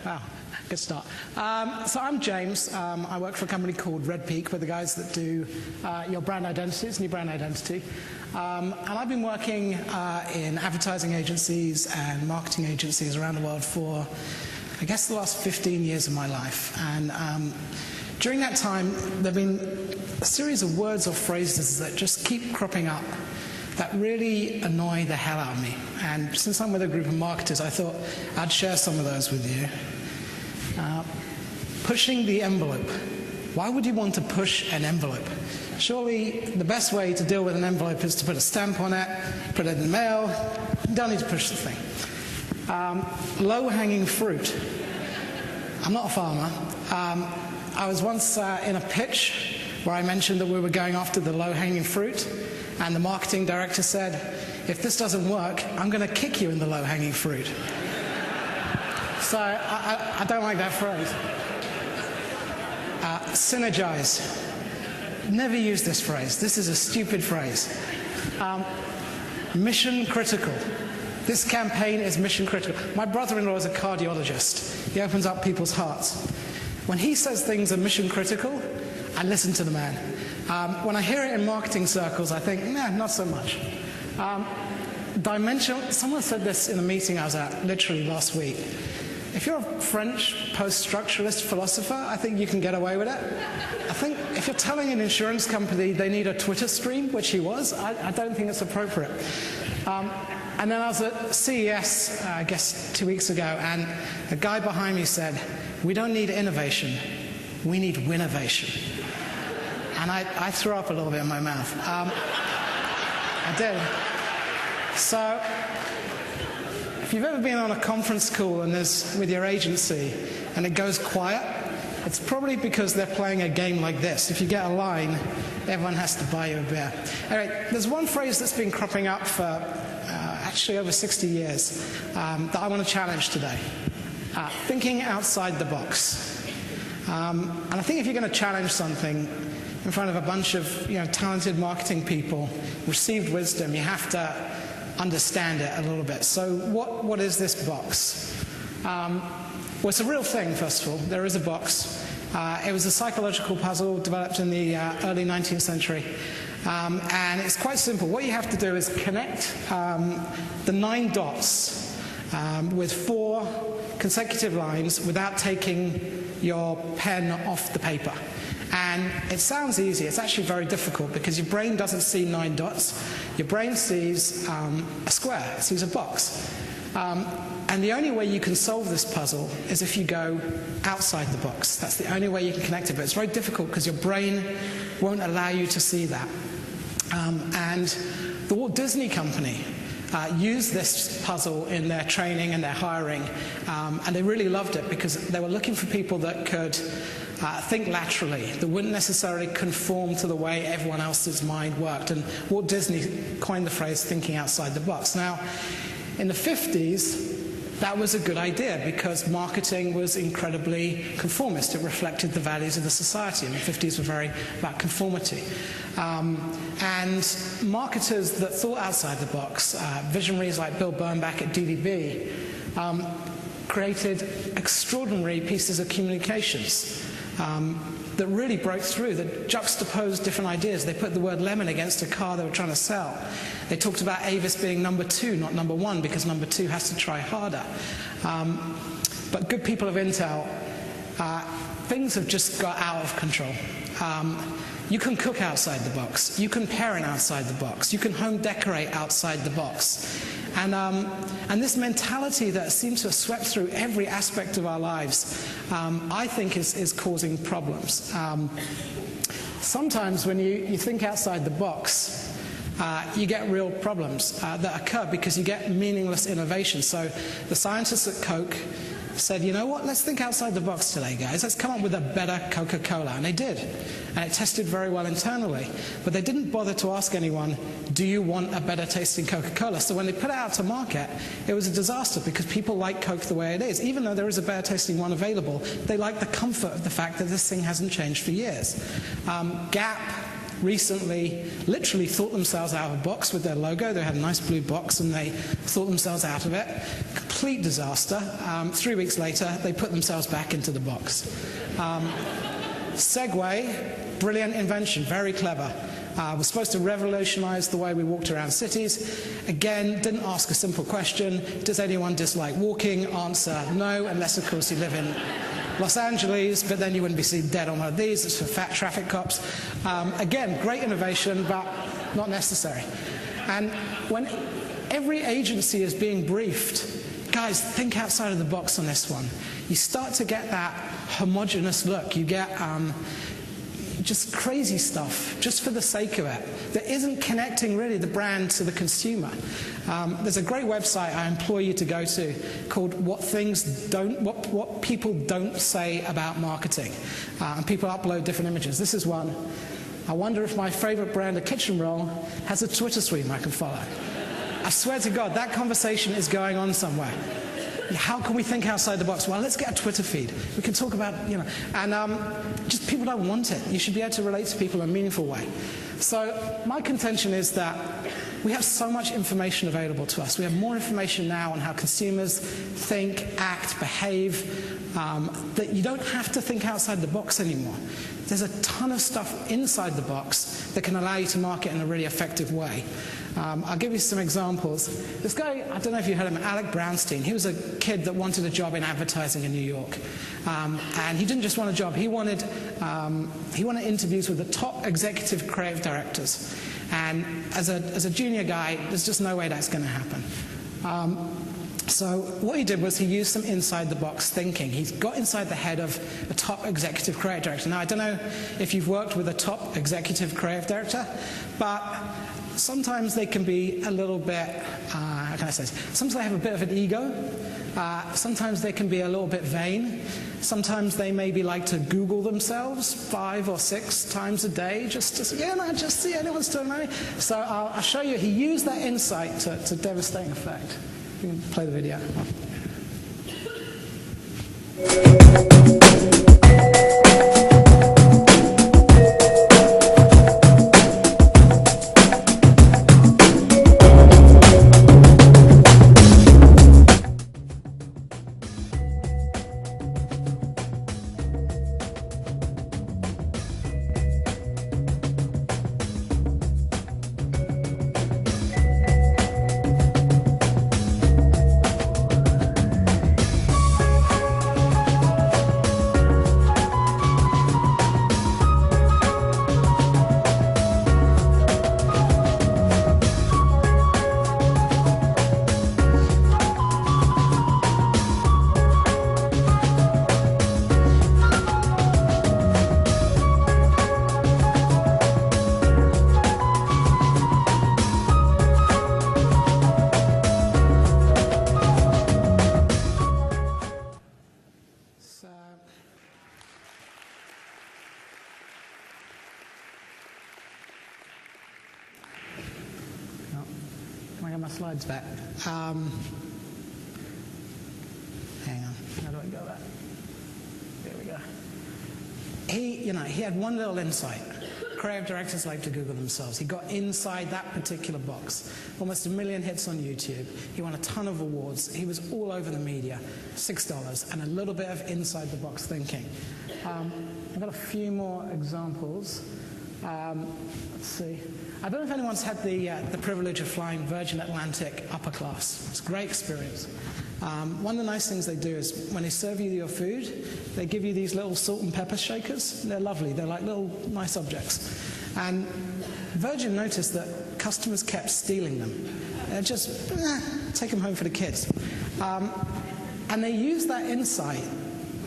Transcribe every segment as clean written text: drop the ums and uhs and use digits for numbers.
Wow, good start. So I'm James. I work for a company called Red Peak. We're the guys that do your brand identities, new brand identity. And I've been working in advertising agencies and marketing agencies around the world for, I guess, the last 15 years of my life. And during that time, there have been a series of words or phrases that just keep cropping up that really annoy the hell out of me. And since I'm with a group of marketers, I thought I'd share some of those with you. Pushing the envelope. Why would you want to push an envelope? Surely the best way to deal with an envelope is to put a stamp on it, put it in the mail. You don't need to push the thing. Low-hanging fruit. I'm not a farmer. I was once in a pitch where I mentioned that we were going after the low-hanging fruit, and the marketing director said, if this doesn't work, I'm going to kick you in the low-hanging fruit. So I don't like that phrase. Synergize. Never use this phrase. This is a stupid phrase. Mission critical. This campaign is mission critical. My brother-in-law is a cardiologist. He opens up people's hearts. When he says things are mission critical, I listen to the man. When I hear it in marketing circles, I think, nah, not so much. Dimensional. Someone said this in a meeting I was at literally last week. If you're a French post-structuralist philosopher, I think you can get away with it. I think if you're telling an insurance company they need a Twitter stream, which he was, I don't think it's appropriate. And then I was at CES, I guess 2 weeks ago, and a guy behind me said, we don't need innovation, we need winnovation. And I threw up a little bit in my mouth. I did. So, if you've ever been on a conference call and there's with your agency and it goes quiet, it's probably because they're playing a game like this. If you get a line, everyone has to buy you a beer. Anyway, there's one phrase that's been cropping up for actually over 60 years that I want to challenge today. Thinking outside the box. And I think if you're going to challenge something in front of a bunch of talented marketing people, received wisdom, you have to understand it a little bit. So what is this box? Well, it's a real thing, first of all. There is a box. It was a psychological puzzle developed in the early 19th century. And it's quite simple. What you have to do is connect the 9 dots with 4 consecutive lines without taking your pen off the paper. And it sounds easy. It's actually very difficult because your brain doesn't see 9 dots. Your brain sees a square. It sees a box. And the only way you can solve this puzzle is if you go outside the box. That's the only way you can connect it. But it's very difficult because your brain won't allow you to see that. And the Walt Disney Company used this puzzle in their training and their hiring. And they really loved it because they were looking for people that could think laterally, that wouldn't necessarily conform to the way everyone else's mind worked. And Walt Disney coined the phrase thinking outside the box. Now, in the 50s, that was a good idea because marketing was incredibly conformist. It reflected the values of the society, and the 50s were very about conformity. And marketers that thought outside the box, visionaries like Bill Bernbach at DDB, created extraordinary pieces of communications that really broke through, that juxtaposed different ideas. They put the word lemon against a car they were trying to sell. They talked about Avis being number 2, not number 1, because number 2 has to try harder. But good people of Intel, things have just got out of control. You can cook outside the box. You can parent outside the box. You can home decorate outside the box. And this mentality that seems to have swept through every aspect of our lives, I think is causing problems. Sometimes when you think outside the box, you get real problems that occur because you get meaningless innovation. So the scientists at Coke said, you know what, let's think outside the box today, guys. Let's come up with a better Coca-Cola. And they did. And it tested very well internally. But they didn't bother to ask anyone, do you want a better tasting Coca-Cola? So when they put it out to market, it was a disaster because people like Coke the way it is. Even though there is a better tasting one available, they like the comfort of the fact that this thing hasn't changed for years. Gap recently literally thought themselves out of a box with their logo. They had a nice blue box and they thought themselves out of it. Complete disaster. 3 weeks later, they put themselves back into the box. Segway, brilliant invention, very clever. Was supposed to revolutionize the way we walked around cities. Again, didn't ask a simple question. Does anyone dislike walking? Answer, no, unless, of course, you live in Los Angeles, but then you wouldn't be seen dead on one of these. It's for fat traffic cops. Again, great innovation, but not necessary. And when every agency is being briefed, guys, think outside of the box on this one. You start to get that homogeneous look. You get just crazy stuff, just for the sake of it, that isn't connecting really the brand to the consumer. There's a great website I implore you to go to called What People Don't Say About Marketing. And people upload different images. This is one. I wonder if my favorite brand of kitchen roll has a Twitter stream I can follow. I swear to God, that conversation is going on somewhere. How can we think outside the box? Well, let's get a Twitter feed. We can talk about, and just people don't want it. You should be able to relate to people in a meaningful way. So my contention is that we have so much information available to us. We have more information now on how consumers think, act, behave, that you don't have to think outside the box anymore. There's a ton of stuff inside the box that can allow you to market in a really effective way. I'll give you some examples. This guy, I don't know if you heard of him, Alec Brownstein. He was a kid that wanted a job in advertising in New York. And he didn't just want a job. He wanted interviews with the top executive creative directors. And as a junior guy, there's just no way that's going to happen. So what he did was he used some inside-the-box thinking. He's got inside the head of a top executive creative director. Now, I don't know if you've worked with a top executive creative director, but sometimes they can be a little bit, how can I say this? Sometimes they have a bit of an ego. Sometimes they can be a little bit vain. Sometimes they maybe like to Google themselves 5 or 6 times a day just to see anyone's doing money. So I'll show you. He used that insight to devastating effect. You can play the video. Slides back. Hang on. How do I go back? There we go. He had one little insight. Creative directors like to Google themselves. He got inside that particular box. Almost 1 million hits on YouTube. He won a ton of awards. He was all over the media. $6 and a little bit of inside-the-box thinking. I've got a few more examples. Let's see. I don't know if anyone's had the privilege of flying Virgin Atlantic upper class. It's a great experience. One of the nice things they do is when they serve you your food, they give you these little salt and pepper shakers. They're lovely. They're like little nice objects. And Virgin noticed that customers kept stealing them. They're just, take them home for the kids. And they use that insight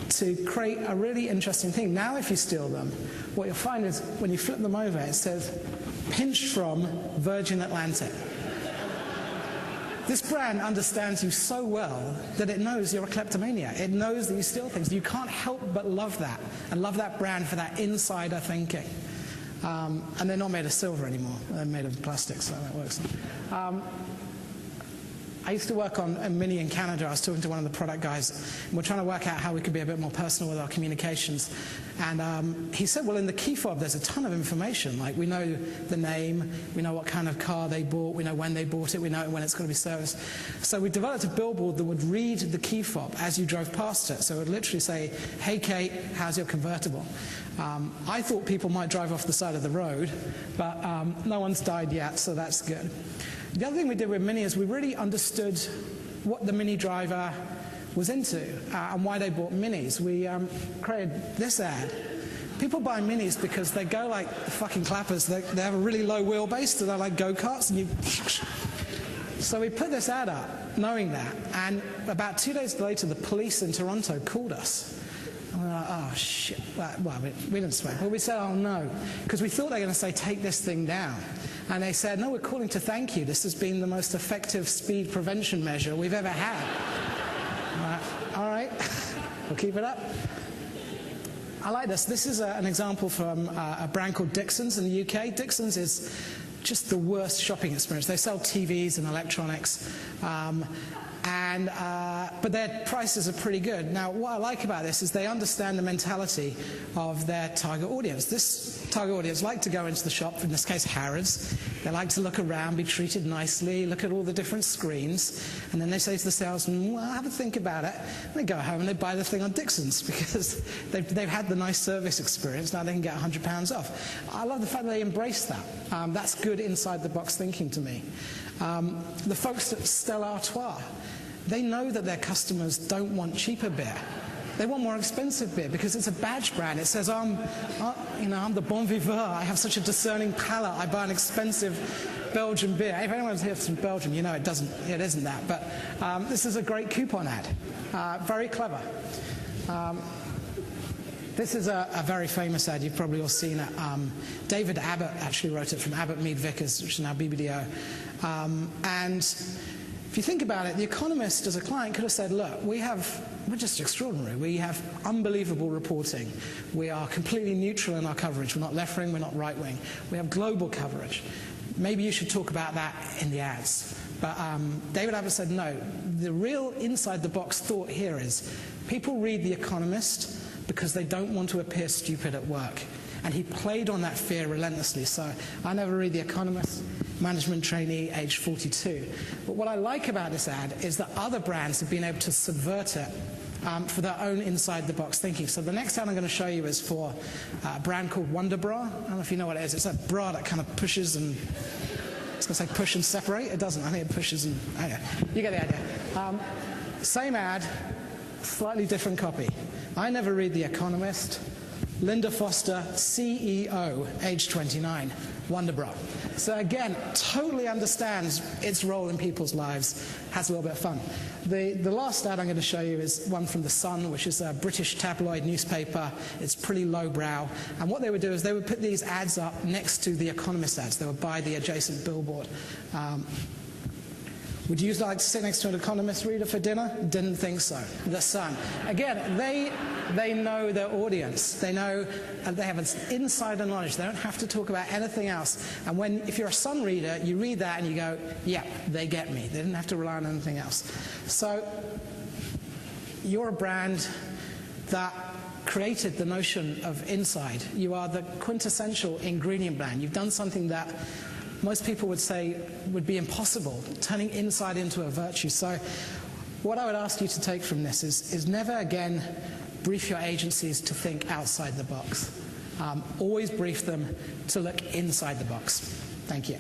to create a really interesting thing. Now if you steal them, what you'll find is when you flip them over, it says, pinched from Virgin Atlantic. This brand understands you so well that it knows you're a kleptomaniac. It knows that you steal things. You can't help but love that, and love that brand for that insider thinking. And they're not made of silver anymore. They're made of plastic, so that works. I used to work on a Mini in Canada. I was talking to one of the product guys, and we're trying to work out how we could be a bit more personal with our communications. And he said, well, in the key fob, there's a ton of information. Like, we know the name, we know what kind of car they bought, we know when they bought it, we know when it's going to be serviced. So we developed a billboard that would read the key fob as you drove past it. So it would literally say, hey, Kate, how's your convertible? I thought people might drive off the side of the road, but no one's died yet, so that's good. The other thing we did with Mini is we really understood what the Mini driver was into and why they bought Minis. We created this ad. People buy Minis because they go like the fucking clappers. They have a really low wheelbase, so they're like go-karts, and you... So we put this ad up, knowing that, and about 2 days later, the police in Toronto called us. And we were like, oh, shit. Well, we didn't swear. But we said, oh, no, because we thought they were going to say, take this thing down. And they said, no, we're calling to thank you. This has been the most effective speed prevention measure we've ever had. All right, we'll keep it up. I like this. This is an example from a brand called Dixons in the UK. Dixons is just the worst shopping experience. They sell TVs and electronics, but their prices are pretty good. Now, what I like about this is they understand the mentality of their target audience. This target audience like to go into the shop, in this case Harrods. They like to look around, be treated nicely, look at all the different screens, and then they say to the salesman, well, have a think about it. And they go home and they buy the thing on Dixons because they've had the nice service experience. Now they can get £100 off. I love the fact that they embrace that. That's good inside-the-box thinking to me. The folks at Stella Artois, they know that their customers don't want cheaper beer. They want more expensive beer because it's a badge brand. It says, I'm the bon vivant. I have such a discerning palate. I buy an expensive Belgian beer. If anyone's here from Belgium, you know it isn't that. But this is a great coupon ad. Very clever. This is a very famous ad. You've probably all seen it. David Abbott actually wrote it from Abbott Mead Vickers, which is now BBDO. And if you think about it, The Economist as a client could have said, look, we're just extraordinary. We have unbelievable reporting. We are completely neutral in our coverage. We're not left-wing, we're not right-wing. We have global coverage. Maybe you should talk about that in the ads. But David Abbott said, no. The real inside-the-box thought here is people read The Economist because they don't want to appear stupid at work. And he played on that fear relentlessly. So I never read The Economist, management trainee, age 42. But what I like about this ad is that other brands have been able to subvert it for their own inside-the-box thinking. So the next ad I'm going to show you is for a brand called Wonder Bra. I don't know if you know what it is. It's a bra that kind of pushes and... It's going to say push and separate. It doesn't. I think it pushes and... Okay. You get the idea. Same ad, slightly different copy. I never read The Economist. Linda Foster, CEO, age 29, Wonder Bra. So again, totally understands its role in people's lives, has a little bit of fun. The last ad I'm going to show you is one from The Sun, which is a British tabloid newspaper. It's pretty lowbrow. And what they would do is they would put these ads up next to The Economist ads. They would buy the adjacent billboard. Would you like to sit next to an Economist reader for dinner? Didn't think so. The Sun. Again, they know their audience. They know, and they have an insider knowledge. They don't have to talk about anything else. And if you're a Sun reader, you read that and you go, yeah, they get me. They didn't have to rely on anything else. So you're a brand that created the notion of inside. You are the quintessential ingredient brand. You've done something that most people would say would be impossible, turning inside into a virtue. So what I would ask you to take from this is never again brief your agencies to think outside the box. Always brief them to look inside the box. Thank you.